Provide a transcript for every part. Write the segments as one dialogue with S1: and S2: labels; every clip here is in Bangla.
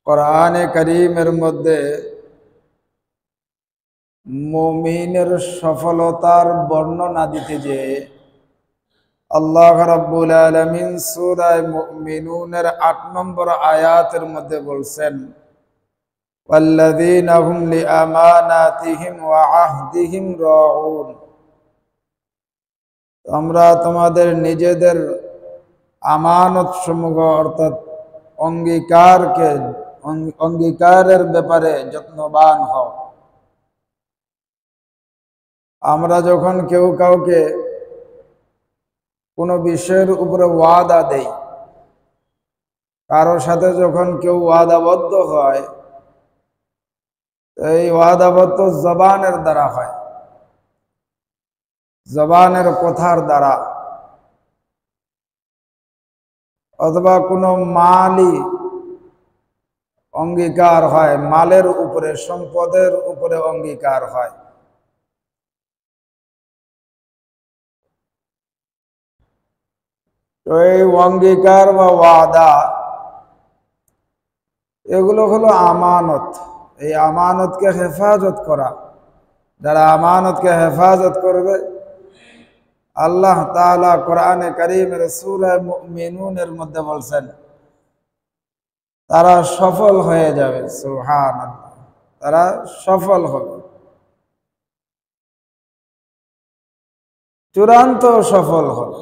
S1: কোরআনে কারীমের মধ্যে মুমিনের সফলতার বর্ণনা দিতে যে আল্লাহ রাব্বুল আলামিন সূরা মুমিনুনের ৮ নম্বর আয়াতের মধ্যে বলছেন, ওয়াল্লাযীনা হুম লিআমানাতিহিম ওয়া আহদিহিম রাউন। তোমরা তোমাদের নিজেদের আমানত সমূহ অর্থাৎ অঙ্গীকারের ব্যাপারে যত্নবান হও। আমরা যখন কেউ কাউকে কোনো বিষয়ের উপরে ওয়াদা দেই, কারোর সাথে যখন কেউ ওয়াদাবদ্ধ হয়, এই ওয়াদাবদ্ধ জবানের দ্বারা হয়, জবানের কথার দ্বারা, অথবা কোনো মালি অঙ্গীকার হয়, মালের উপরে, সম্পদের উপরে অঙ্গীকার হয়। তো এই অঙ্গীকার বা ওয়াদা এগুলো হলো আমানত। এই আমানতকে হেফাজত করা, যারা আমানতকে হেফাজত করবে, আল্লাহ তাআলা কোরআনে কারীমের সূরা মুমিনুনের মধ্যে বলছেন তারা সফল হয়ে যাবে। সুবহানাল্লাহ, তারা সফল হবে, চূড়ান্ত সফল হবে।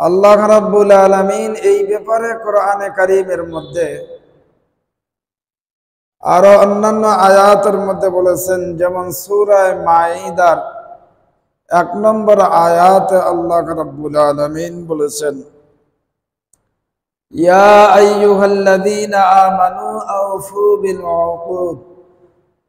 S1: আল্লাহ রাব্বুল আলামিন এই ব্যাপারে কোরআনে কারীমের মধ্যে আরো অন্যান্য আয়াতের মধ্যে বলেছেন, যেমন সূরা মাঈদার ১ নম্বর আয়াতে আল্লাহ রাব্বুল আলামিন বলেছেন, ইয়া আইয়ুহাল্লাযীনা আমানু আওফু বিল উকুদ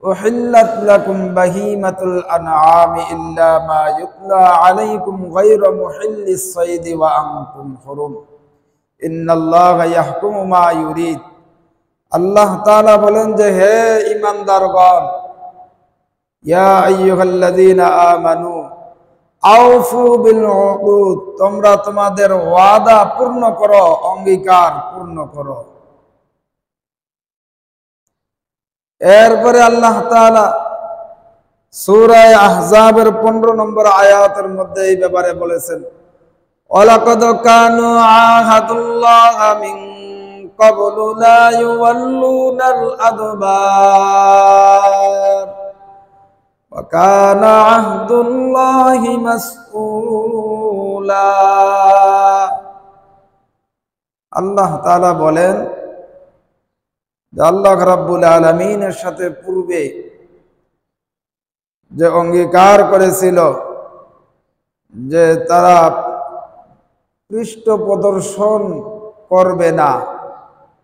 S1: উহিল্লাত লাকুম বাহীমাতুল আনআমি ইল্লা মা ইউতলা আলাইকুম গায়রা মুহিল্লিস সাইদি ওয়া আনতুম হুরুম ইন্নাল্লাহা ইয়াহকুমু মা ইউরিদ। আল্লাহ তাআলা বলেন যে, হে ঈমানদারগণ, ইয়া আইয়ুহাল্লাযীনা আমানু আওফু বিল উকুদ, তোমরা তোমাদের ওয়াদা পূর্ণ করো, অঙ্গীকার পূর্ণ করো। এরপরে আল্লাহ তাআলা সূরা আহজাবের 15 নম্বর আয়াতের মধ্যে এই ব্যাপারে বলেছেন, ওয়ালাকাদ কানু আহাদুল্লাহি মিন ক্বাবলু লা ইউওয়াল্লুনাল আদবার ওয়া কানা আহদুল্লাহি মাসউলা। আল্লাহ তাআলা বলেন যে আল্লাহ রাব্বুল আলামিনের সাথে পূর্বে যে অঙ্গীকার করেছিল যে তারা পৃষ্ঠ প্রদর্শন করবে না,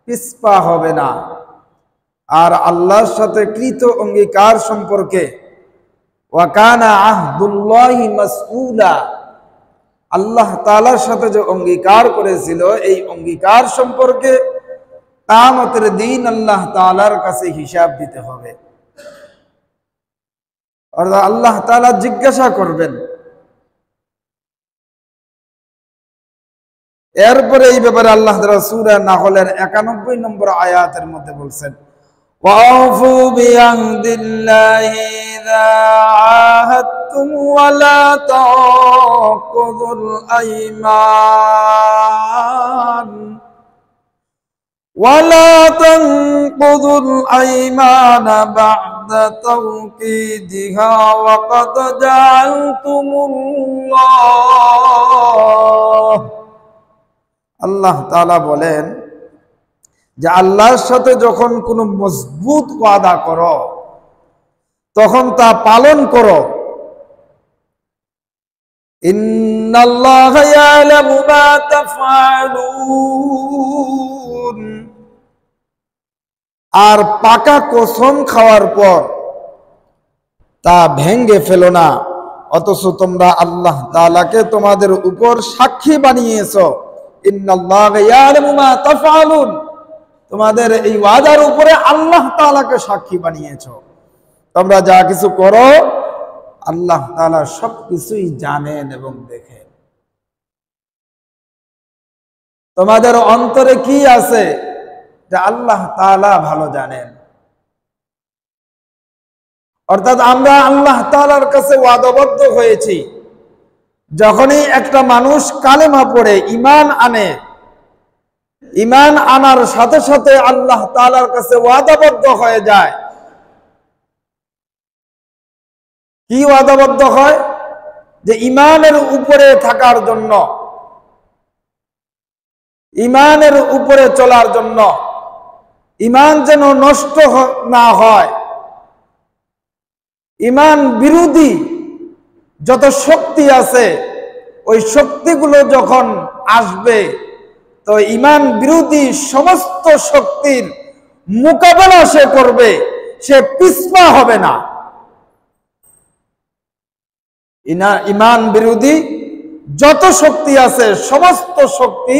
S1: পিছপা হবে না, আর আল্লাহর সাথে কৃত অঙ্গীকার সম্পর্কে ওয়া কানা আহদুল্লাহি মাসউলা, আল্লাহ তাআলার সাথে যে অঙ্গীকার করেছিল এই অঙ্গীকার সম্পর্কে কিয়ামতের দিন আল্লাহ তাআলার কাছে হিসাব দিতে হবে। অর্থাৎ আল্লাহ তাআলা জিজ্ঞাসা করবেন। এরপরে এই ব্যাপারে আল্লাহ তাআলা সূরা নাহলের ৯১ নম্বর আয়াতের মধ্যে বলছেন, ওয়াফু বিআহদিল্লাহি ইযা আহাদতুম ওয়া লা তাকুযুল আইমান ولا تنقضوا الأيمان بعد توكيدها وقد جعلتم الله। আল্লাহ তাআলা বলেন যে আল্লাহর সাথে যখন কোনো মজবুত ওয়াদা করো তখন তা পালন করো। ইন্নাল্লাহা ইয়ালামু মা তাফআলুন। আর পাকা কসম খাওয়ার পর তা ভেঙ্গে ফেলো না, অথচ তোমরা আল্লাহ তাআলাকে তোমাদের উপর সাক্ষী বানিয়েছো। ইন্নাল্লাহা ইয়ালামু মা তাফআলুন, তোমাদের এই ওয়াদার উপরে আল্লাহ তাআলাকে সাক্ষী বানিয়েছো। তোমরা যা কিছু করো আল্লাহ তাআলা সবকিছুই জানেন এবং দেখেন। তো তোমাদের অন্তরে কি আছে যে আল্লাহ তাআলা ভালো জানেন। অর্থাৎ আমরা আল্লাহ তাআলার কাছে ওয়াদাবদ্ধ হয়েছি, যখনই একটা মানুষ কালেমা পড়ে ঈমান আনে, ঈমান আনার সাথে সাথে আল্লাহ তাআলার কাছে ওয়াদাবদ্ধ হয়ে যায়। কি ওয়াদাবদ্ধ হয়? যে ঈমানের উপরে থাকার জন্য, ঈমানের উপরে চলার জন্য, ঈমান যেন নষ্ট না হয়, ঈমান বিরোধী যত শক্তি আছে ওই শক্তিগুলো যখন আসবে, তো ঈমান বিরোধী সমস্ত শক্তির মোকাবেলা সে করবে, সে পিছপা হবে না। ঈমান বিরোধী যত শক্তি আছে সমস্ত শক্তি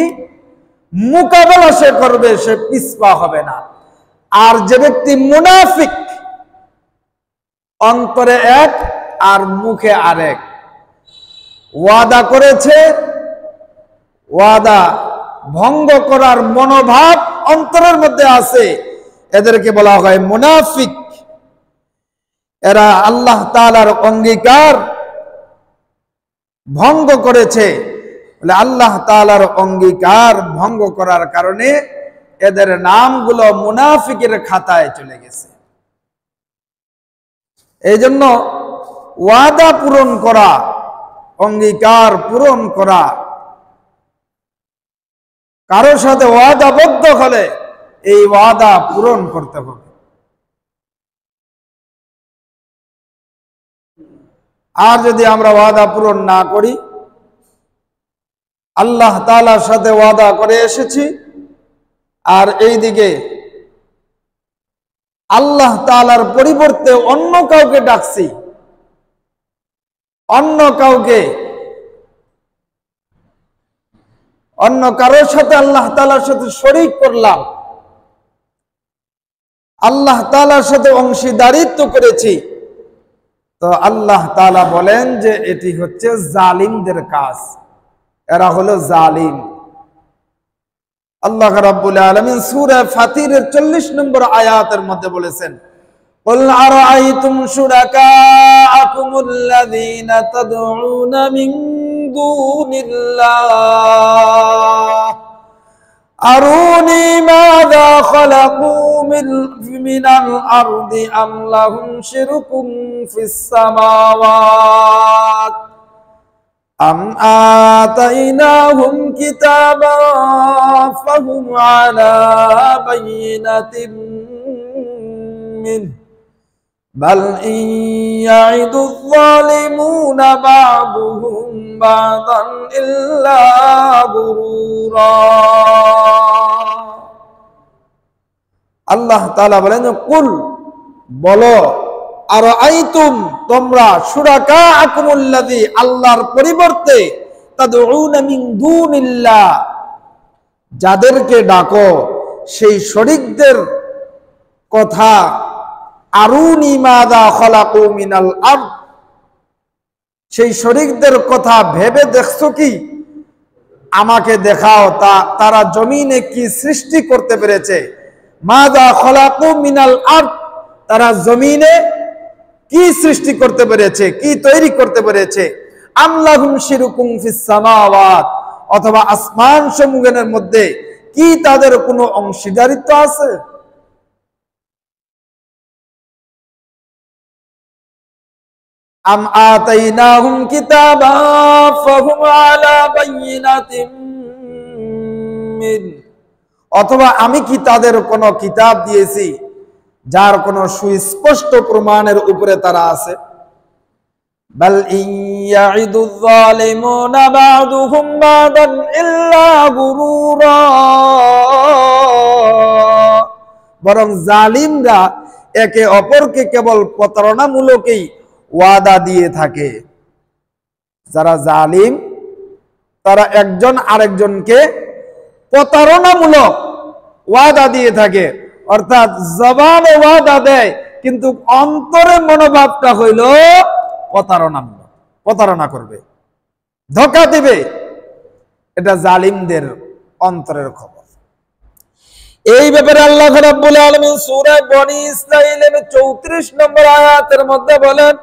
S1: মোকাবেলা সে করবে, সে পিছপা হবে না। আর যে ব্যক্তি মুনাফিক, অন্তরে এক আর মুখে আরেক, ওয়াদা করেছে, ওয়াদা ভঙ্গ করার মনোভাব অন্তরের মধ্যে আছে, এদেরকে বলা হয় মুনাফিক। এরা আল্লাহ তাআলার অঙ্গীকার ভঙ্গ করেছে। আল্লাহ তাআলার অঙ্গীকার ভঙ্গ করার কারণে এদের নামগুলো মুনাফিকের খাতায় চলে গেছে। এই জন্য ওয়াদা পূরণ করা, অঙ্গীকার পূরণ করা, কারোর সাথে ওয়াদাবদ্ধ হলে এই ওয়াদা পূরণ করতে হবে। আর যদি আমরা ওয়াদা পূরণ না করি, আল্লাহ তাআলার সাথে ওয়াদা করে এসেছি আর এইদিকে আল্লাহ তাআলার পরিবর্তে অন্য কাউকে ডাকছি, অন্য কারোর সাথে আল্লাহ তাআলার সাথে শরীক করলাম, আল্লাহ তাআলার সাথে অংশীদারিত্ব করেছি, তো আল্লাহ তাআলা বলেন যে এটি হচ্ছে জালিমদের কাজ, এরা হলো জালিম। আল্লাহ রাব্বুল আলামিন সূরা ফাতিরের 40 নম্বর আয়াতের মধ্যে বলেছেন, কুল আরাআইতুম শুরাকাআকুমুল্লাযীনা তাদউনা মিন দুনিল্লাহ আরুনি মাযা খালাকু মিনাল আরদি আম লাহুম শিরকুম ফিস সামাওয়াত আম আতাইনাহুম কিতাবান ফাহুম আলা বায়িনাতিন মিনহু বাল ইন ইয়াইদুয যালিমুনা বা'দুহুম বা'দান ইল্লা গুরুরা। আল্লাহ তাআলা বলেন, কুল বলো, আর আইতুম তোমরা, শুরাকাআকুমুল্লাযী আল্লাহর পরিবর্তে, তাদউনা মিন দুনিল্লাহ যাদেরকে ডাকো সেই শরীকদের কথা, আরুনি মাযা খালাকু মিনাল আরদ সেই শরীকদের কথা ভেবে দেখছো কি? আমাকে দেখাও তারা জমিনে কি সৃষ্টি করতে পেরেছে। মাযা খালাকু মিনাল আরদ তারা জমিনে কি সৃষ্টি করতে পেরেছে, কি তৈরি করতে পেরেছে। আম লাহুম শিরকুম ফিস সামাওয়াত অথবা আসমান সমূহের মধ্যে কি তাদের কোনো অংশীদারিত্ব আছে? আম আতাইনাহুম কিতাবান ফাহুম আলা বায়িনাতিন মিন অথবা আমি কি তাদের কোনো কিতাব দিয়েছি যার কোনো সুস্পষ্ট প্রমাণের উপরে তারা আছে। বাল ইন ইয়াইদুয যালিমুনা বা'দুহুম বা'দান ইল্লা গুরুরা বরং জালিমরা একে অপরকে কেবল প্রতারণামূলকই ওয়াদা দিয়ে থাকে। যারা জালিম তারা একজন আরেকজনকে প্রতারণামূলক ওয়াদা দিয়ে থাকে, অর্থাৎ জবানে ওয়াদা দেয় কিন্তু অন্তরে মনোভাবটা হইল প্রতারণামূলক, প্রতারণা করবে, ধোঁকা দিবে। এটা জালিমদের অন্তরের খবর। এই ব্যাপারে আল্লাহ রাব্বুল আলামিন সূরা বনী ইসরাঈলের 34 নম্বর আয়াতের মধ্যে বলেন,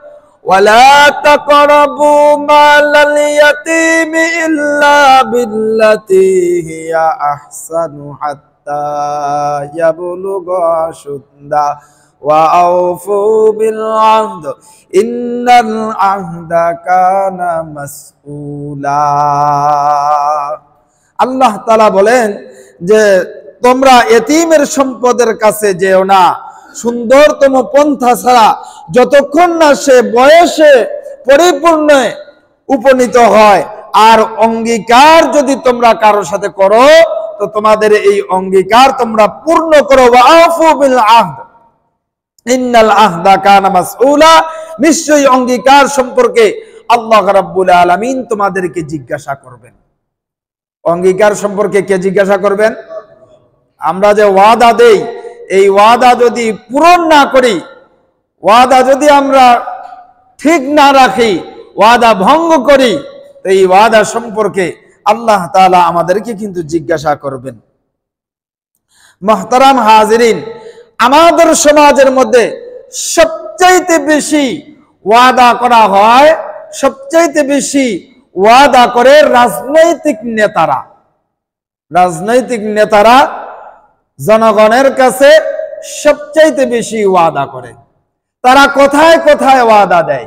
S1: ওয়ালা তাকরাবু মালাল ইয়াতীমি ইল্লা বিল্লাতি হিয়া আহসানু হাত্তা ইয়াবলুগা আশুদ্দা ওয়া আউফু বিল আহদ ইন্নাল আহদা কানা মাসউলা। আল্লাহ তাআলা বলেন যে তোমরা এতিমের সম্পদের কাছে যেও না সুন্দরতম পন্থা ছাড়া, যতক্ষণ না সে বয়সে পরিপূর্ণ উপনীত হয়। আর অঙ্গীকার যদি তোমরা কারোর সাথে করো তো তোমাদের এই অঙ্গীকার তোমরা পূর্ণ করো। ওয়াফু বিল আহদ ইন্নাল আহদা কানা মাসউলা, নিশ্চয়ই অঙ্গীকার সম্পর্কে আল্লাহ রাব্বুল আলামিন তোমাদেরকে জিজ্ঞাসা করবেন। অঙ্গীকার সম্পর্কে কে জিজ্ঞাসা করবেন? আমরা যে ওয়াদা দেই, এই ওয়াদা যদি পূরণ না করি, ওয়াদা যদি আমরা ঠিক না রাখি, ওয়াদা ভঙ্গ করি, তো এই ওয়াদা সম্পর্কে আল্লাহ তাআলা আমাদেরকে কিন্তু জিজ্ঞাসা করবেন। মুহতারাম হাজিরিন, আমাদের সমাজের মধ্যে সবচাইতে বেশি ওয়াদা করা হয়, সবচাইতে বেশি ওয়াদা করে রাজনৈতিক নেতারা। রাজনৈতিক নেতারা জনগণের কাছে সবচাইতে বেশি ওয়াদা করে। তারা কোথায় কোথায় ওয়াদা দেয়,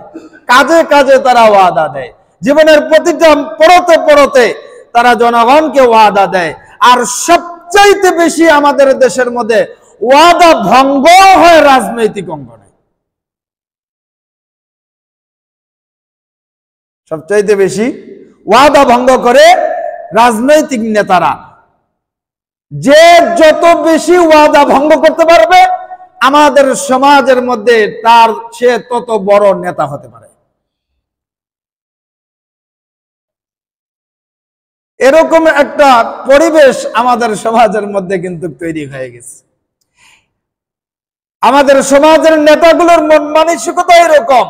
S1: কাজে কাজে তারা ওয়াদা দেয়, জীবনের প্রতিটা পরতে পরতে তারা জনগণকে ওয়াদা দেয়। আর সবচাইতে বেশি আমাদের দেশের মধ্যে ওয়াদা ভঙ্গ হয় রাজনৈতিক অঙ্গনে। সবচাইতে বেশি ওয়াদা ভঙ্গ করে রাজনৈতিক নেতারা। যে যত বেশি ওয়াদা ভঙ্গ করতে পারবে আমাদের সমাজের মধ্যে, তার সে তত বড় নেতা হতে পারে। এরকম একটা পরিবেশ আমাদের সমাজের মধ্যে কিন্তু তৈরি হয়ে গেছে। আমাদের সমাজের নেতাগুলোর মন মানসিকতা এরকম,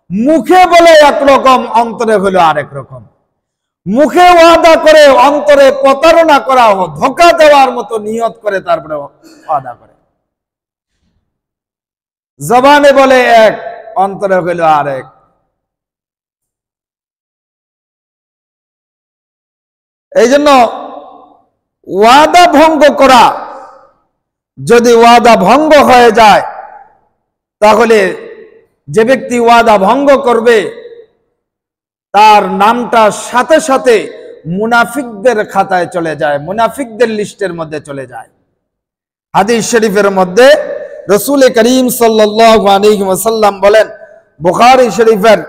S1: মুখে বলে একরকম, অন্তরে হলো আরেক রকম। মুখে ওয়াদা করে অন্তরে প্রতারণা করা, ধোঁকা দেওয়ার মতো নিয়ত করে তারপরে ওয়াদা করে। জবানে বলে এক, অন্তরে হইল আরেক। এই জন্য ওয়াদা ভঙ্গ করা, যদি ওয়াদা ভঙ্গ হয়ে যায় তাহলে যে ব্যক্তি ওয়াদা ভঙ্গ করবে তার নামটা সাথে সাথে মুনাফিকদের খাতায় চলে যায়, মুনাফিকদের লিস্টের মধ্যে চলে যায়। হাদিস শরীফের মধ্যে রাসূল করিম সাল্লাল্লাহু আলাইহি ওয়াসাল্লাম বলেন, বুখারী শরীফের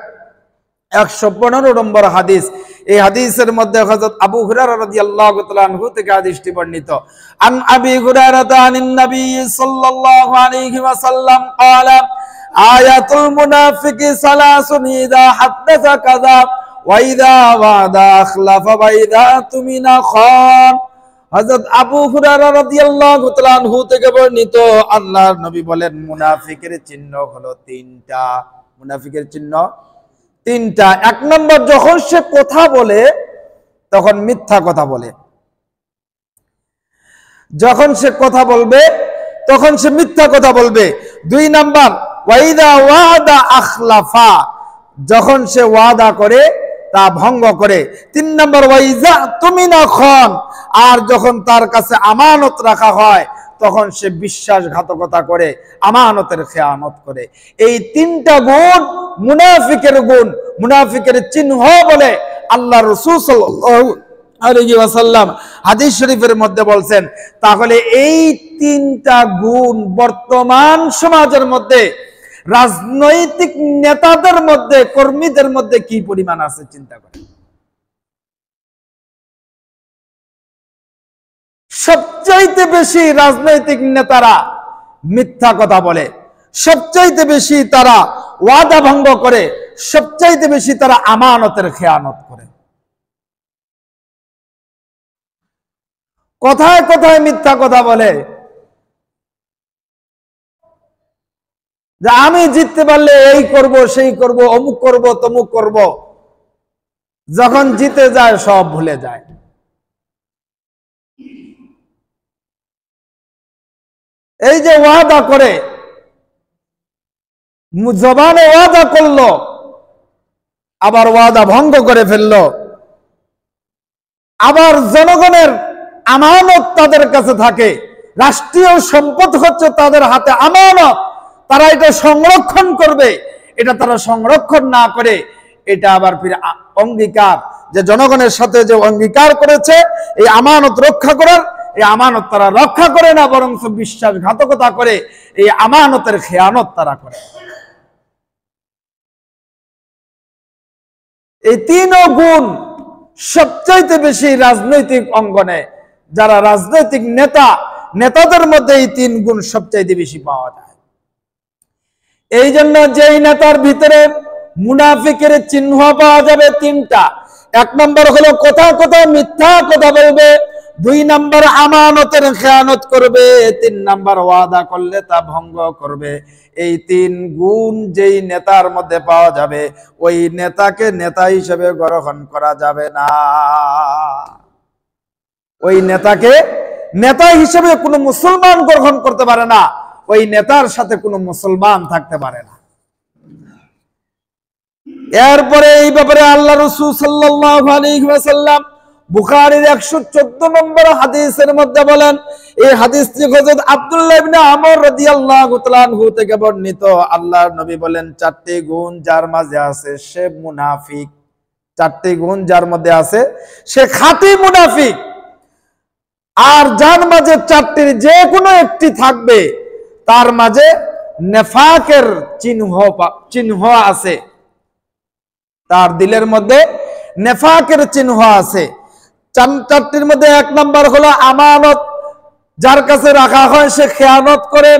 S1: 115 নম্বর হাদিস, এই হাদিসের মধ্যে হযরত আবু হুরায়রা রাদিয়াল্লাহু তাআলা আনহু থেকে হাদিসটি বর্ণিত। আন আবি হুরায়রা আনিন নবী সাল্লাল্লাহু আলাইহি ওয়াসাল্লাম قال আয়াতুল মুনাফিকি সালাসুন ইযা হাদাসা কাযাব ওয়া ইযা ওয়াদা আখলাফা ওয়া ইযা তুমিনা খান। হযরত আবু হুরায়রা রাদিয়াল্লাহু তাআলা আনহু থেকে বর্ণিত, আল্লাহর নবী বলেন, মুনাফিকের চিহ্ন হলো তিনটা। মুনাফিকের চিহ্ন তিনটা। এক নম্বর, যখন সে কথা বলে তখন মিথ্যা কথা বলে। যখন সে কথা বলবে তখন সে মিথ্যা কথা বলবে। দুই নাম্বার, ওয়াইদা ওয়াদা আখলাফা, যখন সে ওয়াদা করে তা ভঙ্গ করে। তিন নম্বর, ওয়াইজা তুমিনা খান, আর যখন তার কাছে আমানত রাখা হয় তখন সে বিশ্বাসঘাতকতা করে, আমানতের খেয়ানত করে। এই তিনটা গুণ মুনাফিকের গুণ, মুনাফিকের চিহ্ন বলে আল্লাহ রাসূল সাল্লাল্লাহু আলাইহি ওয়াসাল্লাম হাদিস শরীফের মধ্যে বলছেন। তাহলে এই তিনটা গুণ বর্তমান সমাজের মধ্যে রাজনৈতিক নেতাদের মধ্যে, কর্মীদের মধ্যে কি পরিমাণ আছে চিন্তা করেন। সবচাইতে বেশি রাজনৈতিক নেতারা মিথ্যা কথা বলে, সবচাইতে বেশি তারা ওয়াদা ভঙ্গ করে, সবচাইতে বেশি তারা আমানতের খেয়ানত করে। কথায় কথায় মিথ্যা কথা বলে যে আমি জিততে পারলে এই করব, সেই করব, অমুক করব, তমুক করব। যখন জিতে যায় সব ভুলে যায়। এই যে ওয়াদা করে, জবানে ওয়াদা করলো, আবার ওয়াদা ভঙ্গ করে ফেললো, আবার জনগণের আমানত তাদের কাছে থাকে, রাষ্ট্রীয় সম্পদ হচ্ছে তাদের হাতে আমানত, তারা এটা সংরক্ষণ করবে, এটা তারা সংরক্ষণ না করে এটা আবার ফিরে অঙ্গীকার, যে জনগণের সাথে যে অঙ্গীকার করেছে এই আমানত রক্ষা করার, এই আমানত তারা রক্ষা করে না, বরং বিশ্বাসঘাতকতা করে, এই আমানতের খেয়ানত তারা করে। এই তিনও গুণ সবচাইতে বেশি রাজনৈতিক অঙ্গনে যারা রাজনৈতিক নেতাদের মধ্যে এই তিন গুণ সবচাইতে বেশি পাওয়া যায়। এই জন্য যেই নেতার ভিতরে মুনাফিকের চিহ্ন পাওয়া যাবে তিনটা। এক নম্বর হলো কথা মিথ্যা কথা বলবে, দুই নম্বর আমানতের খেয়ানত করবে, তিন নম্বর ওয়াদা করলে তা ভঙ্গ করবে। এই তিন গুণ যেই নেতার মধ্যে পাওয়া যাবে ওই নেতাকে নেতা হিসেবে গ্রহণ করা যাবে না। ওই নেতাকে নেতা হিসেবে কোনো মুসলমান গ্রহণ করতে পারে না, ওই নেতার সাথে কোনো মুসলমান থাকতে পারে না। এরপরে এই ব্যাপারে আল্লাহ রাসূল সাল্লাল্লাহু আলাইহি ওয়াসাল্লাম বুখারীর 114 নম্বর হাদিসের মধ্যে বলেন, এই হাদিসটি হযরত আব্দুল্লাহ ইবনে আমর রাদিয়াল্লাহু তাআলা আনহু থেকে বর্ণিত। আল্লাহর নবী বলেন, চারটি গুণ যার মাঝে আছে সে মুনাফিক। চারটি গুণ যার মধ্যে আছে সে খাঁটি মুনাফিক। আর যার মাঝে চারটির যে কোনো একটি থাকবে তার মাঝে নেফাকের চিহ্ন আছে, তার দিলের মধ্যে নেফাকের চিহ্ন আছে। চারটির মধ্যে এক নাম্বার হলো আমানত, যার কাছে রাখা হয় সে খেয়ানত করে।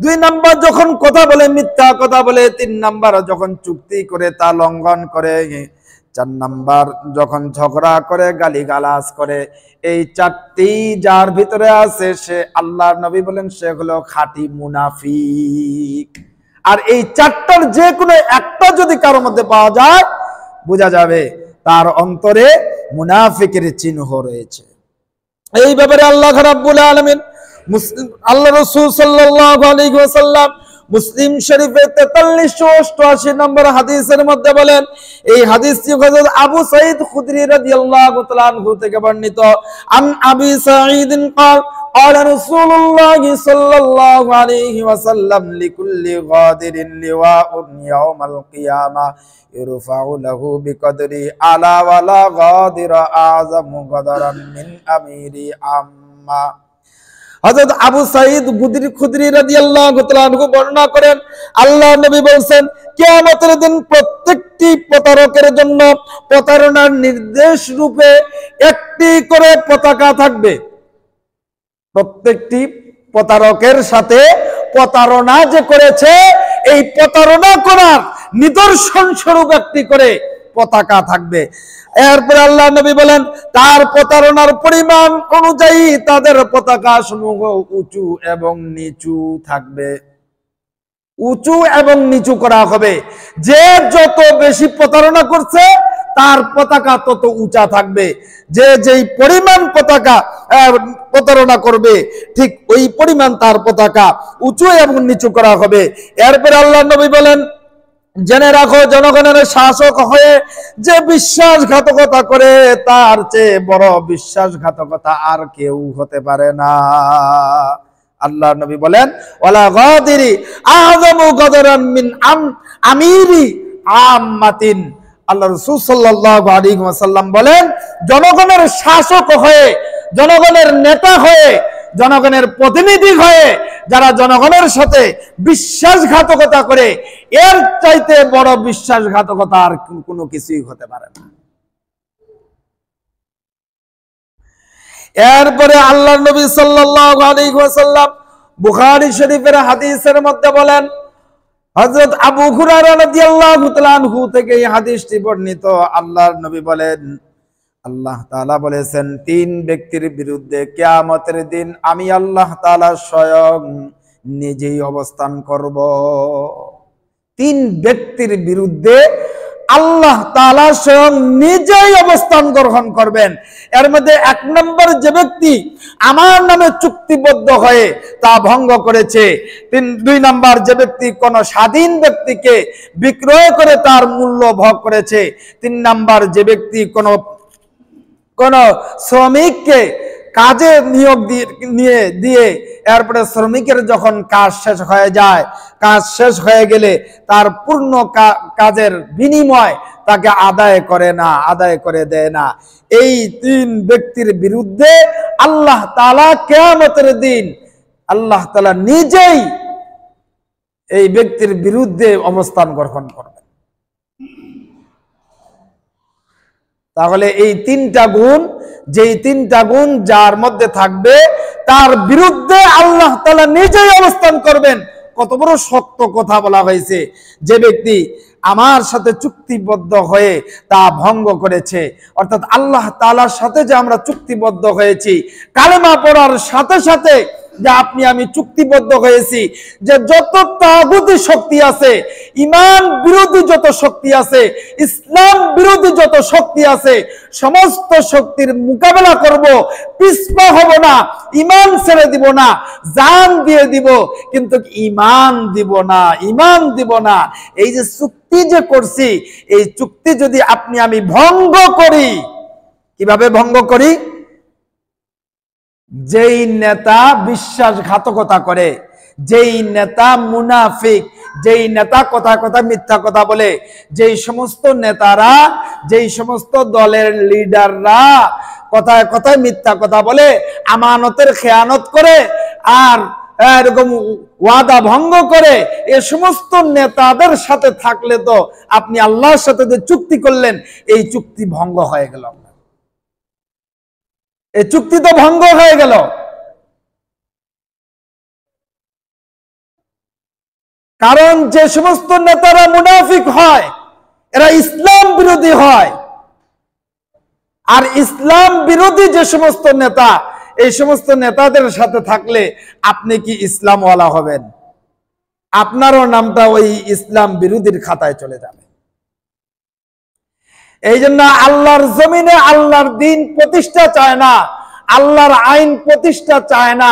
S1: দুই নাম্বার যখন কথা বলে মিথ্যা কথা বলে। তিন নাম্বার যখন চুক্তি করে তা লঙ্ঘন করে। চার নাম্বার যখন ঝগড়া করে গালিগালাজ করে। এই চারটি যার ভিতরে আছে সে, আল্লাহর নবী বলেন, সে হলো খাঁটি মুনাফিক। আর এই চারটার যে কোনো একটা যদি কারোর মধ্যে পাওয়া যায় বোঝা যাবে তার অন্তরে মুনাফিকের চিহ্ন রয়েছে। এই ব্যাপারে আল্লাহ রাব্বুল আলামিন আল্লাহ রাসূল সাল্লাল্লাহু আলাইহি ওয়াসাল্লাম মুসলিম শরীফে 4388 নম্বর হাদিসের মধ্যে বলেন, এই হাদিসটি হযরত আবু সাঈদ খুদরি রাদিয়াল্লাহু তাআলা আনহু থেকে বর্ণিত। আন আবি সাঈদ قال قال رسول الله صلى الله عليه وسلم لكل غادر لواء يوم القيامة يرفع له بقدر على ولا غادر أعظم قدرا من أمير عامة। হযরত আবু সাঈদ খুদরি রাদিয়াল্লাহু তাআলা আনহু বর্ণনা করেন, আল্লাহর নবী বলেন, কিয়ামতের দিন প্রত্যেকটি প্রতারকের জন্য প্রতারণার নির্দেশ রূপে একটি করে পতাকা থাকবে। প্রত্যেকটি প্রতারকের সাথে প্রতারণা যে করেছে এই প্রতারণা করার নিদর্শন স্বরূপ একটি করে পতাকা থাকবে। এরপরে আল্লাহ নবী বলেন, তার প্রতারণার পরিমাণ অনুযায়ী তাদের পতাকা সমূহ উঁচু এবং নিচু থাকবে। উঁচু এবং নিচু করা হবে। যে যত বেশি প্রতারণা করছে তার পতাকা তত উঁচা থাকবে। যে যেই পরিমাণ পতাকা প্রতারণা করবে ঠিক ওই পরিমাণ তার পতাকা উঁচু এবং নিচু করা হবে। এরপরে আল্লাহ নবী বলেন, জেনে রাখো, জনগণের শাসক হয়ে যে বিশ্বাসঘাতকতা করে তার চেয়ে বড় বিশ্বাসঘাতকতা আর কেউ হতে পারে না। আল্লাহ নবী বলেন, ওয়ালা গাদিরি আযমু গদরান মিন আমিরি আম্মাতিন। আল্লাহ রাসূল সাল্লাল্লাহু আলাইহি ওয়াসাল্লাম বলেন, জনগণের শাসক হয়ে, জনগণের নেতা হয়ে, জনগণের প্রতিনিধি হয়ে যারা জনগণের সাথে বিশ্বাসঘাতকতা করে এর চাইতে বড় বিশ্বাসঘাতকতা আর কোনো কিছুই হতে পারে না। এরপরে আল্লাহর নবী সাল্লাল্লাহু আলাইহি ওয়াসাল্লাম বুখারী শরীফের হাদিসের মধ্যে বলেন, হযরত আবু হুরায়রা রাদিয়াল্লাহু তাআলা আনহু থেকে এই হাদিসটি বর্ণিত। আল্লাহর নবী বলেন, আল্লাহ তাআলা বলেছেন, তিন ব্যক্তির বিরুদ্ধে কিয়ামতের দিন আমি আল্লাহ তাআলা স্বয়ং নিজেই অবস্থান করব। তিন ব্যক্তির বিরুদ্ধে আল্লাহ তাআলা স্বয়ং নিজেই অবস্থান গ্রহণ করবেন। এর মধ্যে এক নম্বর যে ব্যক্তি আমার নামে চুক্তিবদ্ধ হয়ে তা ভঙ্গ করেছে। 2 নাম্বার, যে ব্যক্তি কোন স্বাধীন ব্যক্তিকে বিক্রয় করে তার মূল্য ভোগ করেছে। 3 নাম্বার, যে ব্যক্তি কোন শ্রমিককে কাজে নিয়োগ দিয়ে এরপরে শ্রমিকের যখন কাজ শেষ হয়ে গেলে তার পূর্ণ কাজের বিনিময় তাকে আদায় করে দেয় না, এই 3 ব্যক্তির বিরুদ্ধে আল্লাহ তাআলা কিয়ামতের দিন আল্লাহ তাআলা নিজেই এই ব্যক্তির বিরুদ্ধে অবস্থান গ্রহণ করবেন। তাহলে এই 3টা গুণ, যেই 3টা গুণ যার মধ্যে থাকবে তার বিরুদ্ধে আল্লাহ তাআলা নিজেই অবস্থান করবেন। কত বড় শক্ত কথা বলা হয়েছে। যে ব্যক্তি আমার সাথে চুক্তিবদ্ধ হয়ে তা ভঙ্গ করেছে, অর্থাৎ আল্লাহ তাআলার সাথে যে আমরা চুক্তিবদ্ধ হয়েছি, কালেমা পড়ার সাথে সাথে যে আপনি আমি চুক্তিবদ্ধ হয়েছি যে যত তাগুতি শক্তি আছে, ঈমান বিরোধী যত শক্তি আছে, ইসলাম বিরোধী যত শক্তি আছে, সমস্ত শক্তির মোকাবেলা করব, পিছপা হব না, ঈমান ছেড়ে দিব না, জান দিয়ে দিব, কিন্তু ঈমান দিব না। এই যে চুক্তি যে করছি, এই চুক্তি যদি আপনি আমি ভঙ্গ করি, কিভাবে ভঙ্গ করি? যেই নেতা বিশ্বাসঘাতকতা করে, যেই নেতা মুনাফিক, যেই নেতা কথা মিথ্যা কথা বলে, যেই সমস্ত নেতারা, যেই সমস্ত দলের লিডাররা কথায় মিথ্যা কথা বলে, আমানতের খেয়ানত করে আর এরকম ওয়াদা ভঙ্গ করে, এ সমস্ত নেতাদের সাথে থাকলে তো আপনি আল্লাহর সাথে যে চুক্তি করলেন, এই চুক্তি ভঙ্গ হয়ে গেল, এই চুক্তি তো ভঙ্গ হয়ে গেল। কারণ যে সমস্ত নেতারা মুনাফিক হয়, এরা ইসলাম বিরোধী হয়, আর ইসলাম বিরোধী যে সমস্ত নেতা, এই সমস্ত নেতাদের সাথে থাকলে আপনি কি ইসলামওয়ালা হবেন? আপনারও নামটা ওই ইসলাম বিরোধীর খাতায় চলে যাবে। এই জন্য আল্লাহর জমিনে আল্লাহর দিন প্রতিষ্ঠা চায় না, আল্লাহর আইন প্রতিষ্ঠা চায় না।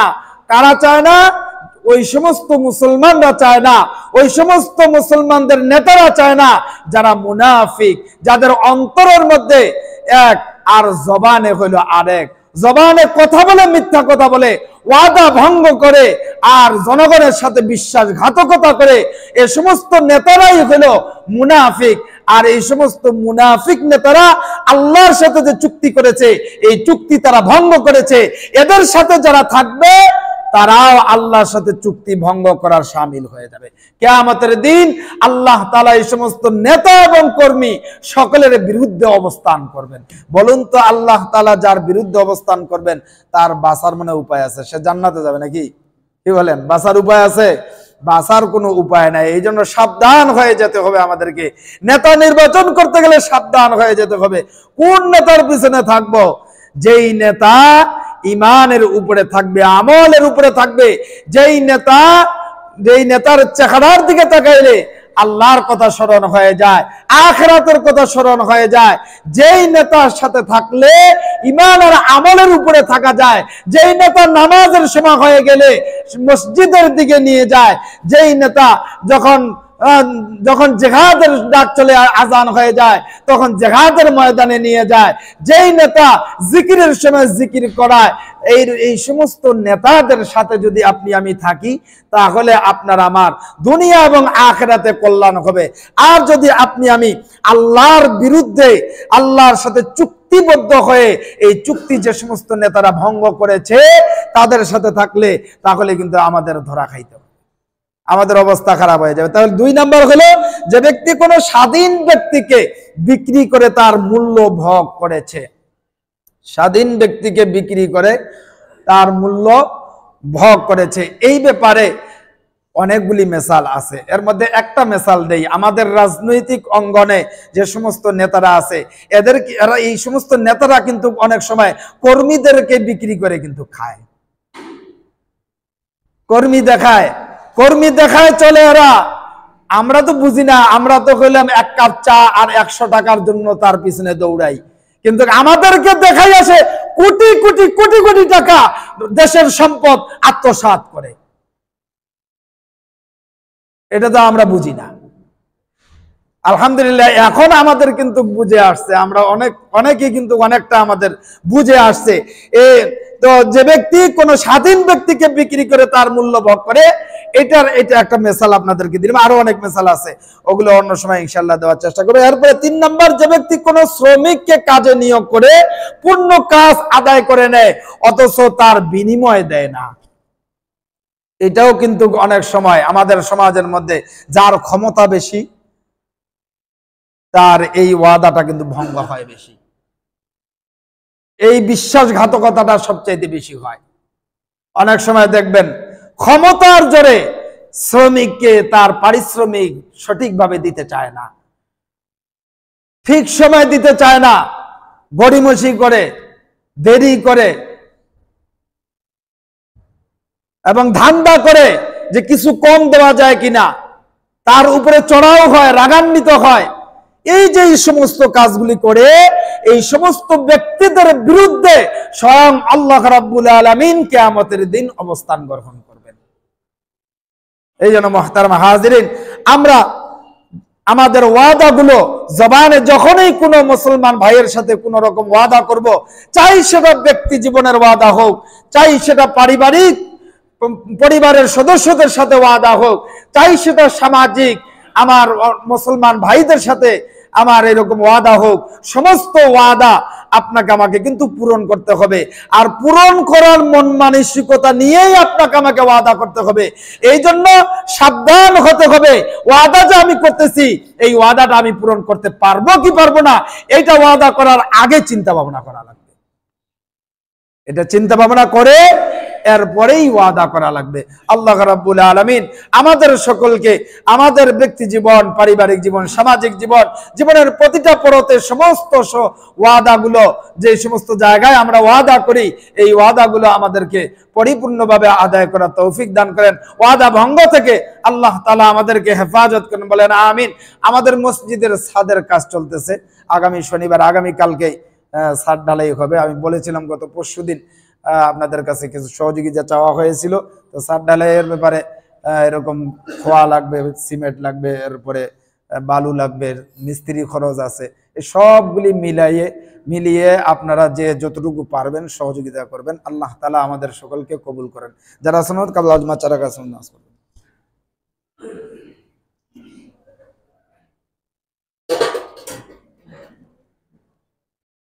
S1: কারা চায় না? ওই সমস্ত মুসলমানরা চায় না, ওই সমস্ত মুসলমানদের নেতারা চায় না যারা মুনাফিক, যাদের অন্তরের মধ্যে এক আর জবানে হইল আরেক, জবানে কথা বলে, মিথ্যা কথা বলে, ওয়াদা ভঙ্গ করে আর জনগণের সাথে বিশ্বাসঘাতকতা করে, এ সমস্ত নেতারাই হলো মুনাফিক। আর এই সমস্ত মুনাফিক নেতারা আল্লাহর সাথে যে চুক্তি করেছে, এই চুক্তি তারা ভঙ্গ করেছে। এদের সাথে যারা থাকবে তারাও আল্লাহর সাথে চুক্তি ভঙ্গ করার শামিল হয়ে যাবে। কিয়ামতের দিন আল্লাহ তাআলা এই সমস্ত নেতা এবং কর্মী সকলের বিরুদ্ধে অবস্থান করবেন। বলুন তো, আল্লাহ তাআলা যার বিরুদ্ধে অবস্থান করবেন তার বাঁচার মনে উপায় আছে? সে জান্নাতে যাবে নাকি? কি বলেন? বাঁচার উপায় আছে? বাঁচার কোনো উপায় নাই। এই জন্য সাবধান হয়ে যেতে হবে আমাদেরকে। নেতা নির্বাচন করতে গেলে সাবধান হয়ে যেতে হবে। কোন নেতার পিছনে থাকবো? যেই নেতা ইমানের উপরে থাকবে, আমলের উপরে থাকবে, যেই নেতার চেহারার দিকে তাকাইলে আল্লাহর কথা স্মরণ হয়ে যায়, আখিরাতের কথা স্মরণ হয়ে যায়, যেই নেতার সাথে থাকলে ঈমান আর আমলের উপরে থাকা যায়, যেই নেতা নামাজের সময় হয়ে গেলে মসজিদের দিকে নিয়ে যায়, যেই নেতা যখন জিহাদের ডাক চলে আজান হয়ে যায় তখন জিহাদের ময়দানে নিয়ে যায়, যেই নেতা জিকিরের সময় জিকির করায়, এই সমস্ত নেতাদের সাথে যদি আপনি আমি থাকি তাহলে আপনার আমার দুনিয়া এবং আখিরাতে কল্যাণ হবে। আর যদি আপনি আমি আল্লাহর বিরুদ্ধে, আল্লাহর সাথে চুক্তিবদ্ধ হয়ে এই চুক্তি যে সমস্ত নেতারা ভঙ্গ করেছে তাদের সাথে থাকলে তাহলে কিন্তু আমাদের ধরা খাইতে হবে, আমাদের অবস্থা খারাপ হয়ে যাবে। তাহলে 2 নাম্বার হলো, যে ব্যক্তি কোনো স্বাধীন ব্যক্তিকে বিক্রি করে তার মূল্য ভোগ করেছে। স্বাধীন ব্যক্তিকে বিক্রি করে তার মূল্য ভোগ করেছে। এই ব্যাপারে অনেকগুলি মেসাল আছে, এর মধ্যে একটা মেসাল দেই। আমাদের রাজনৈতিক অঙ্গনে যে সমস্ত নেতারা আছে, এই সমস্ত নেতারা কিন্তু অনেক সময় কর্মীদেরকে বিক্রি করে কিন্তু খায়, কর্মী দেখায় চলে এরা। আমরা তো বুঝি না, আমরা তো কইলাম 1 কাপ চা আর 100 টাকার জন্য তার পিছনে দৌড়াই, কিন্তু আমাদেরকে দেখাই আসে কোটি কোটি কোটি কোটি টাকা দেশের সম্পদ আত্মসাৎ করে। এটা তো আমরা বুঝি না। আলহামদুলিল্লাহ এখন আমাদের কিন্তু বুঝে আসছে, আমরা অনেকেই কিন্তু অনেকটা আমাদের বুঝে আসছে। তো যে ব্যক্তি কোনো স্বাধীন ব্যক্তিকে বিক্রি করে তার মূল্য ভোগ করে, এটা একটা মেসাল আপনাদেরকে দিলাম, আরো অনেক মেসাল আছে, ওগুলো অন্য সময় ইনশাল্লাহ দেওয়ার চেষ্টা করবো। এরপরে 3 নাম্বার, যে ব্যক্তি কোনো শ্রমিককে কাজে নিয়োগ করে পূর্ণ কাজ আদায় করে নেয় অথচ তার বিনিময় দেয় না। এটাও কিন্তু অনেক সময় আমাদের সমাজের মধ্যে যার ক্ষমতা বেশি তার এই ওয়াদাটা কিন্তু ভঙ্গ হয় বেশি, এই বিশ্বাসঘাতকতাটা সবচাইতে বেশি হয়। অনেক সময় দেখবেন ক্ষমতার জোরে শ্রমিককে তার পারিশ্রমিক সঠিকভাবে দিতে চায় না, ঠিক সময় দিতে চায় না, গড়িমসি করে, দেরি করে এবং ধান্দা করে যে কিছু কম দেওয়া যায় কিনা, তার উপরে চড়াও হয়, রাগান্বিত হয়। এই যে এই সমস্ত কাজগুলি করে এই সমস্ত ব্যক্তিদের বিরুদ্ধে স্বয়ং আল্লাহ রাব্বুল আলামিন কিয়ামতের দিন অবস্থান গ্রহণ করবেন। এই জন্য মুহতারাম হাজিরিন, আমরা আমাদের ওয়াদাগুলো জবানে যখনই কোনো মুসলমান ভাইয়ের সাথে কোনো রকম ওয়াদা করব, চাই সেটা ব্যক্তি জীবনের ওয়াদা হোক, চাই সেটা পরিবারের সদস্যদের সাথে ওয়াদা হোক, চাই সেটা সামাজিক আমার মুসলমান ভাইদের সাথে আমার এরকম ওয়াদা হোক, সমস্ত ওয়াদা আপনাকে আমাকে কিন্তু পূরণ করতে হবে। আর পূরণ করার মন মানসিকতা নিয়েই আপনাকে আমাকে ওয়াদা করতে হবে। এই জন্য সাবধান হতে হবে, ওয়াদা যে আমি করতেছি এই ওয়াদাটা আমি পূরণ করতে পারবো কি পারবো না, এটা ওয়াদা করার আগে চিন্তা ভাবনা করা লাগবে। এটা চিন্তা ভাবনা করে এরপরেই ওয়াদা করা লাগবে। আল্লাহ রাব্বুল আলামিন আমাদের সকলকে আমাদের ব্যক্তি জীবন, পারিবারিক জীবন, সামাজিক জীবন, জীবনের প্রতিটা পরতে সমস্ত ওয়াদাগুলো, যে সমস্ত জায়গায় আমরা ওয়াদা করি, এই ওয়াদাগুলো আমাদেরকে পরিপূর্ণভাবে আদায় করার তৌফিক দান করেন। ওয়াদা ভঙ্গ থেকে আল্লাহ তাআলা আমাদেরকে হেফাজত করেন, বলেন আমিন। আমাদের মসজিদের ছাদের কাজ চলতেছে, আগামী শনিবার, আগামীকালকে ছাদ ঢালাই হবে। আমি বলেছিলাম গত পরশুদিন আপনাদের কাছে কিছু সহযোগিতা চাওয়া হয়েছিল, তো ছাদ ঢালাইয়ের ব্যাপারে এরকম খোয়া লাগবে, সিমেন্ট লাগবে, এরপরে বালু লাগবে, মিস্ত্রি খরচ আছে, এই সবগুলি মিলিয়ে আপনারা যে যতটুকু পারবেন সহযোগিতা করবেন। আল্লাহ তাআলা আমাদের সকলকে কবুল করেন। যারা সুন্নাত কাবলা আজমা চারা কাছে